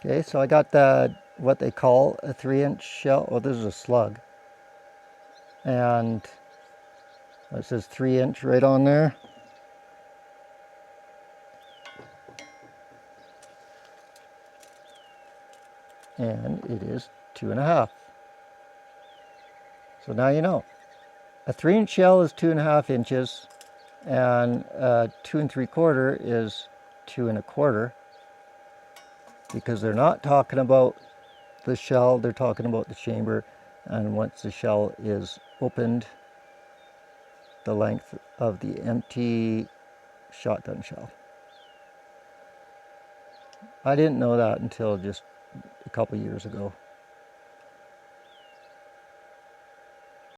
Okay, so I got the what they call a 3-inch shell. Oh, this is a slug. And it says 3-inch right on there. And it is 2.5. So now you know. A 3-inch shell is 2.5 inches, and a 2 3/4 is 2 1/4. Because they're not talking about the shell, they're talking about the chamber. And once the shell is opened, the length of the empty shotgun shell. I didn't know that until just a couple years ago.